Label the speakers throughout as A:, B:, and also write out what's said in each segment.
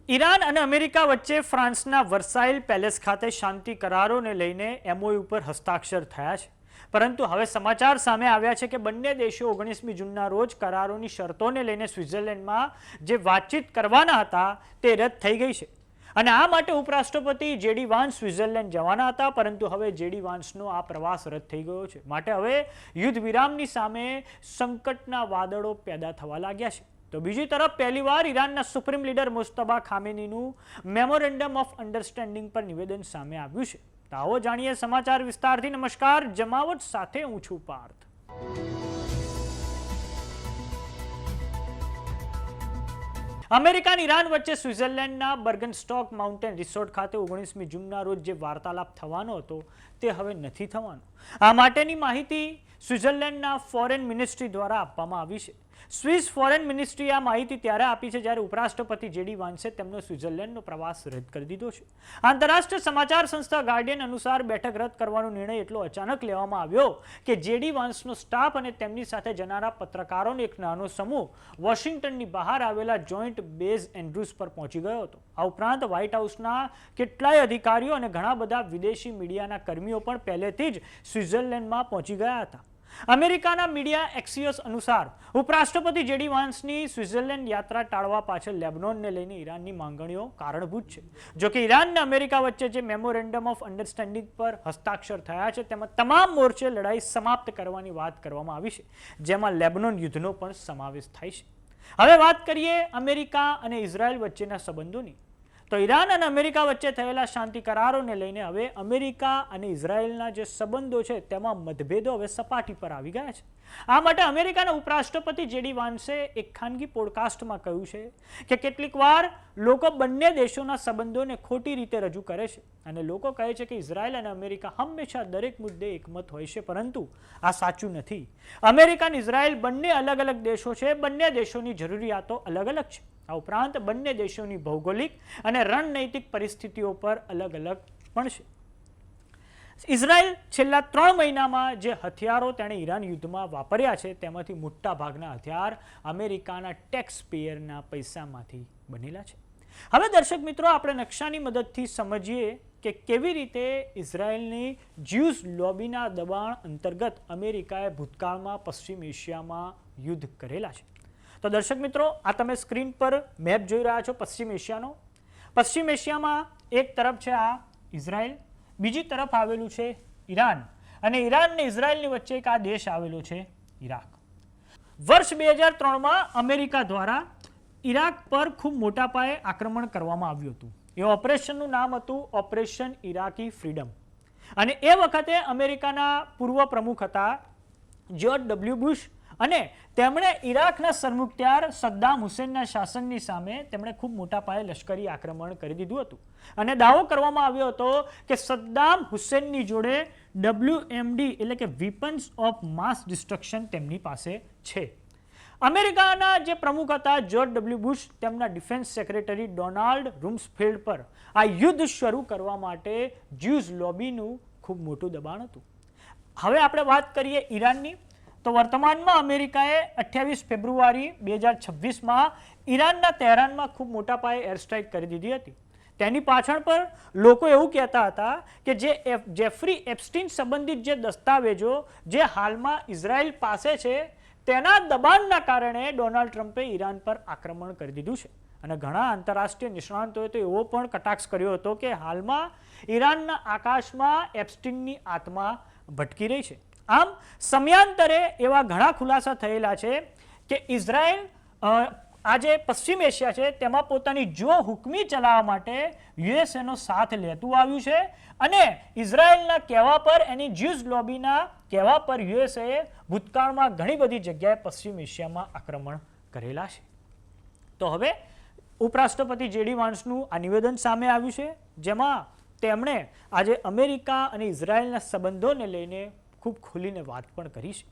A: Iran અને America વચ્ચે ફ્રાન્સના વર્સાઇલ palace ખાતે શાંતિ કરારોને લઈને એમઓયુ ઉપર હસ્તાક્ષર થયા છે, પરંતુ હવે સમાચાર સામે આવ્યા છે કે બંને દેશો 19મી જૂનના રોજ કરારોની શરતોને લઈને સ્વિટ્ઝરલેન્ડમાં જે વાતચીત કરવાના હતા તે રદ થઈ ગઈ છે. અને આ માટે ઉપરાષ્ટ્રપતિ જેડી વાન્સ સ્વિટ્ઝરલેન્ડ જવાના હતા, પરંતુ હવે જેડી વાન્સનો આ પ્રવાસ રદ થઈ ગયો છે. માટે હવે યુદ્ધ વિરામની સામે સંકટના વાદળો પેદા થવા લાગ્યા છે. તો બીજી તરફ પહેલીવાર ઈરાનના સુપ્રીમ લીડર મુસ્તફા ખામેનીનું મેમોરેન્ડમ ઓફ અન્ડરસ્ટેન્ડિંગ પર નિવેદન સામે આવ્યું છે. તો આવો જાણીએ સમાચાર વિસ્તારથી. નમસ્કાર, જમાવટ સાથે હું છું પાર્થ. અમેરિકા અને ઈરાન વચ્ચે સ્વિટ્ઝરલેન્ડના બર્ગનસ્ટોક માઉન્ટેન રિસોર્ટ ખાતે 19મી જૂનના રોજ જે વાર્તાલાપ થવાનો હતો તે હવે નથી થવાનો. આ માટેની માહિતી સ્વિટ્ઝરલેન્ડના ફોરેન મિનિસ્ટ્રી દ્વારા આપવામાં આવી છે. સ્વિસ ફોરેન મિનિસ્ટ્રીએ આ માહિતી ત્યારે આપી છે જ્યારે ઉપરાષ્ટ્રપતિ જેડી વાન્સે તેમનો સ્વિટ્ઝરલેન્ડનો પ્રવાસ રદ કરી દીધો છે. આંતરરાષ્ટ્રીય સમાચાર સંસ્થા ગાર્ડિયન અનુસાર બેઠક રદ કરવાનો નિર્ણય એટલો અચાનક લેવામાં આવ્યો કે જેડી વાન્સનો સ્ટાફ અને તેમની સાથે જનારા પત્રકારોનો એક નાનો સમૂહ વોશિંગ્ટનની બહાર આવેલા જોઈન્ટ બેઝ એન્ડ્રુસ પર પહોંચી ગયો હતો. આ ઉપરાંત વ્હાઇટ હાઉસના કેટલાય અધિકારીઓ અને ઘણા બધા વિદેશી મીડિયાના કર્મીઓ પણ પહેલેથી જ સ્વિટ્ઝરલેન્ડમાં પહોંચી ગયા હતા. અમેરિકાના મીડિયા એક્સિયોસ અનુસાર ઉપરાષ્ટ્રપતિ જેડી વાન્સની સ્વિટ્ઝરલેન્ડ યાત્રા ટાળવા પાછળ લેબનોનને લઈને ઈરાનની માંગણીઓ કારણભૂત છે. જોકે ઈરાન અને અમેરિકા વચ્ચે જે મેમોરેન્ડમ ઓફ અન્ડરસ્ટેન્ડિંગ પર હસ્તાક્ષર થયા છે તેમાં તમામ મોરચે લડાઈ સમાપ્ત કરવાની વાત કરવામાં આવી છે, જેમાં લેબનોન યુદ્ધનો પણ સમાવેશ થાય છે. હવે વાત કરીએ અમેરિકા અને ઇઝરાયલ વચ્ચેના સંબંધોની. તો ઈરાન અને અમેરિકા વચ્ચે થયેલા શાંતિ કરારોને લઈને હવે અમેરિકા અને ઇઝરાયલના જે સંબંધો છે તેમાં મતભેદો હવે સપાટી પર આવી ગયા છે. આ માટે અમેરિકાના ઉપરાષ્ટ્રપતિ જેડી વાન્સે એક ખાનગી પોડકાસ્ટમાં કહ્યું છે કે કેટલીક વાર લોકો બંને દેશોના સંબંધોને ખોટી રીતે રજૂ કરે છે અને લોકો કહે છે કે ઇઝરાયલ અને અમેરિકા હંમેશા દરેક મુદ્દે એકમત હોય છે, પરંતુ આ સાચું નથી. અમેરિકા અને ઇઝરાયલ બંને અલગ અલગ દેશો છે, બંને દેશોની જરૂરિયાતો અલગ અલગ છે. આ ઉપરાંત બંને દેશોની ભૌગોલિક અને રણનૈતિક પરિસ્થિતિઓ પર અલગ અલગ પણ છે. ઇઝરાયલ છેલ્લા 3 મહિનામાં જે હથિયારો તેણે ઈરાન યુદ્ધમાં વાપર્યા છે તેમાંથી મોટા ભાગના હથિયાર અમેરિકાના ટેક્સ પેયરના પૈસામાંથી બનેલા છે. હવે દર્શક મિત્રો, આપણે નકશાની મદદથી સમજીએ કે કેવી રીતે ઇઝરાયલની જ્યુઝ લોબીના દબાણ અંતર્ગત અમેરિકાએ ભૂતકાળમાં પશ્ચિમ એશિયામાં યુદ્ધ કરેલા છે. તો દર્શક મિત્રો, આ તમે સ્ક્રીન પર મેપ જોઈ રહ્યા છો પશ્ચિમ એશિયાનો. પશ્ચિમ એશિયામાં એક તરફ છે આ ઇઝરાયલ, બીજી તરફ આવેલું છે ઈરાન, અને ઈરાન અને ઇઝરાયલની વચ્ચે એક આ દેશ આવેલો છે ઈરાક. વર્ષ 2003માં અમેરિકા દ્વારા ઈરાક પર ખૂબ મોટા પાયે આક્રમણ કરવામાં આવ્યું હતું. એ ઓપરેશનનું નામ હતું ઓપરેશન ઇરાકી ફ્રીડમ. અને એ વખતે અમેરિકાના પૂર્વ પ્રમુખ હતા જ્યોર્જ ડબલ્યુ બુશ, અને તેમણે ઈરાકના સરમુખત્યાર સદ્દામ હુસેનના શાસનની સામે તેમણે ખૂબ મોટા પાયે લશ્કરી આક્રમણ કરી દીધું હતું. અને દાવો કરવામાં આવ્યો હતો કે સદ્દામ હુસેનની જોડે WMD એટલે કે વેપન્સ ઓફ માસ ડિસ્ટ્રક્શન તેમની પાસે છે. અમેરિકાના જે પ્રમુખ હતા જ્યોર્જ ડબલ્યુ બુશ, તેમના ડિફેન્સ સેક્રેટરી ડોનાલ્ડ રૂમ્સફેલ્ડ પર આ યુદ્ધ શરૂ કરવા માટે જ્યુઝ લોબીનું ખૂબ મોટું દબાણ હતું. હવે આપણે વાત કરીએ ઈરાનની. તો વર્તમાનમાં અમેરિકાએ 28 ફેબ્રુઆરી 2026માં ઈરાનના તહેરાનમાં ખૂબ મોટા પાયે એર સ્ટ્રાઇક કરી દીધી હતી. તેની પાછળ પર લોકો એવું કહેતા હતા કે જે જેફરી એપ્સ્ટીન સંબંધિત જે દસ્તાવેજો જે હાલમાં ઇઝરાયલ પાસે છે તેના દબાણના કારણે ડોનાલ્ડ ટ્રમ્પે ઈરાન પર આક્રમણ કરી દીધું છે. અને ઘણા આંતરરાષ્ટ્રીય નિષ્ણાંતોએ તો એવો પણ કટાક્ષ કર્યો હતો કે હાલમાં ઈરાનના આકાશમાં એપ્સ્ટીનની આત્મા ભટકી રહી છે. આમ સમયાંતરે એવા ઘણા ખુલાસા થયેલા છે કે ઇઝરાયલ આ જે પશ્ચિમ એશિયા છે તેમાં પોતાની જો હુકમી ચલાવવા માટે યુએસએનો સાથ લેતું આવ્યું છે, અને ઇઝરાયલના કહેવા પર, એની જ્યુઝ લોબીના કહેવા પર યુએસએ ભૂતકાળમાં ઘણી બધી જગ્યાએ પશ્ચિમ એશિયામાં આક્રમણ કરેલા છે. તો હવે ઉપરાષ્ટ્રપતિ જેડી વાન્સનું આ નિવેદન સામે આવ્યું છે, જેમાં તેમણે આજે અમેરિકા અને ઇઝરાયલના સંબંધોને લઈને ખૂબ ખુલીને વાત પણ કરી છે.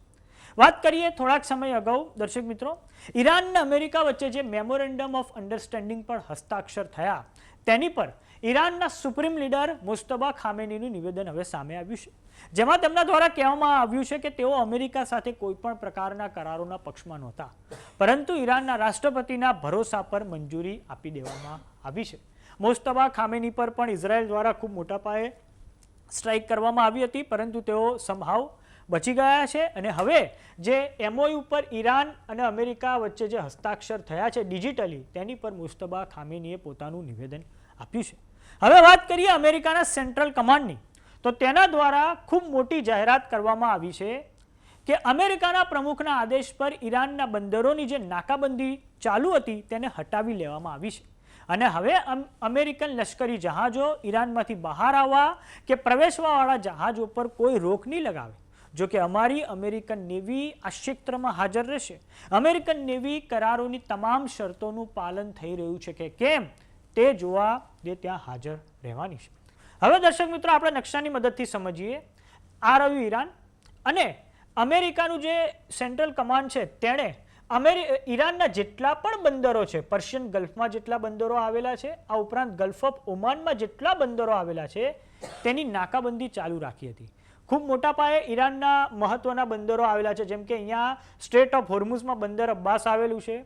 A: વાત કરીએ થોડાક સમય અગાઉ દર્શક મિત્રો, ઈરાન અને અમેરિકા વચ્ચે જે મેમોરેન્ડમ ઓફ અન્ડરસ્ટેન્ડિંગ પર હસ્તાક્ષર થયા તેની પર ઈરાનના સુપ્રીમ લીડર મુસ્તબા ખામેનીનું નિવેદન હવે સામે આવ્યું છે, જેમાં તેમના દ્વારા કહેવામાં આવ્યું છે કે તેઓ અમેરિકા સાથે કોઈ પણ પ્રકારના કરારોના પક્ષમાં નહોતા, પરંતુ ઈરાનના રાષ્ટ્રપતિના ભરોસા પર મંજૂરી આપી દેવામાં આવી છે. મુસ્તબા ખામેની પર પણ ઇઝરાયલ દ્વારા ખૂબ મોટા પાયે સ્ટ્રાઇક કરવામાં આવી હતી, પરંતુ તેઓ સમહાવ બચી ગયા છે અને હવે જે MOU પર ઈરાન અને અમેરિકા વચ્ચે જે હસ્તાક્ષર થયા છે ડિજિટલી, તેની પર મુસ્તબા ખામેનીએ પોતાનું નિવેદન આપ્યું છે. હવે વાત કરીએ અમેરિકાના સેન્ટ્રલ કમાન્ડની, તો તેના દ્વારા ખૂબ મોટી જાહેરાત કરવામાં આવી છે કે અમેરિકાના પ્રમુખના આદેશ પર ઈરાનના બંદરોની જે નાકાબંધી ચાલુ હતી તેને હટાવી લેવામાં આવી છે અને હવે અમેરિકન લશ્કરી જહાજો ઈરાનમાંથી બહાર આવવા કે પ્રવેશવાવાળા જહાજો પર કોઈ રોક નહીં લગાવે. જો કે અમારી અમેરિકન નેવી આ ક્ષેત્રમાં હાજર રહેશે. અમેરિકન નેવી કરારોની તમામ શરતોનું પાલન થઈ રહ્યું છે કે કેમ તે જોવા જે ત્યાં હાજર રહેવાની છે. હવે દર્શક મિત્રો, આપણે નકશાની મદદથી સમજીએ. આ રહ્યું ઈરાન અને અમેરિકાનું જે સેન્ટ્રલ કમાન્ડ છે તેણે ઈરાનના જેટલા પણ બંદરો છે, પર્શિયન ગલ્ફમાં જેટલા બંદરો આવેલા છે, આ ઉપરાંત ગલ્ફ ઓફ ઓમાનમાં જેટલા બંદરો આવેલા છે તેની નાકાબંધી ચાલુ રાખી હતી. ખૂબ મોટા પાયે ઈરાનના મહત્વના બંદરો આવેલા છે, જેમ કે અહીંયા સ્ટ્રેટ ઓફ હોર્મુઝમાં બંદર અબ્બાસ આવેલું છે,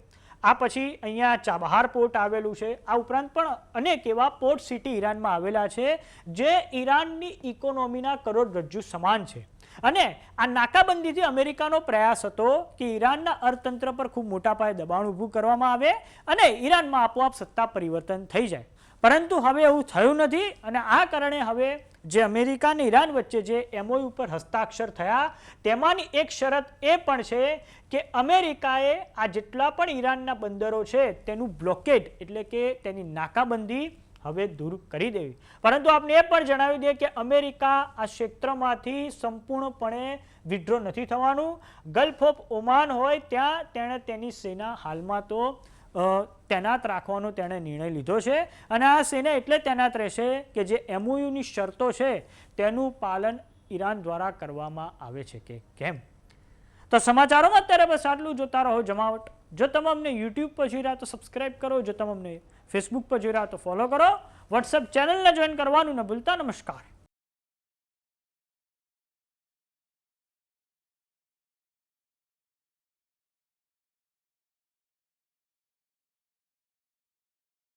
A: આ પછી અહીંયા ચાબહાર પોર્ટ આવેલું છે, આ ઉપરાંત પણ અનેક એવા પોર્ટ સિટી ઈરાનમાં આવેલા છે જે ઈરાનની ઇકોનોમીના કરોડરજ્જુ સમાન છે. અને આ નાકાબંધીથી અમેરિકાનો પ્રયાસ હતો કે ઈરાનના અર્થતંત્ર પર ખૂબ મોટા પાયે દબાણ ઊભું કરવામાં આવે અને ઈરાનમાં આપોઆપ સત્તા પરિવર્તન થઈ જાય, પરંતુ હવે એવું થયું નથી અને આ કારણે હવે જે અમેરિકા અને ઈરાન વચ્ચે જે MOU પર હસ્તાક્ષર થયા તેમાંની એક શરત એ પણ છે કે અમેરિકાએ આ જેટલા પણ ઈરાનના બંદરો છે તેનું બ્લોકેડ એટલે કે તેની નાકાબંધી હવે દૂર કરી દેવી. પરંતુ આપણે એ પણ જણાવી દઈએ કે અમેરિકા આ ક્ષેત્રમાંથી સંપૂર્ણપણે વિડ્રો નથી થવાનું. ગલ્ફ ઓફ ઓમાન હોય ત્યાં તેણે તેની સેના હાલમાં તો તૈનાત રાખવાનો તેણે નિર્ણય લીધો છે અને આ સેના એટલે તૈનાત રહેશે કે જે MOUની શરતો છે તેનું પાલન ઈરાન દ્વારા કરવામાં આવે છે કે કેમ. તો સમાચારોમાં અત્યારે બસ આટલું. જોતા રહો જમાવટ. જો તમે અમને YouTube પર જોઈ રહ્યા તો સબસ્ક્રાઇબ કરો, જો તમે અમને Facebook પર જોઈ રહ્યા તો ફોલો કરો, WhatsApp ચેનલને જોઈન કરવાનું ન ભૂલતા. નમસ્કાર.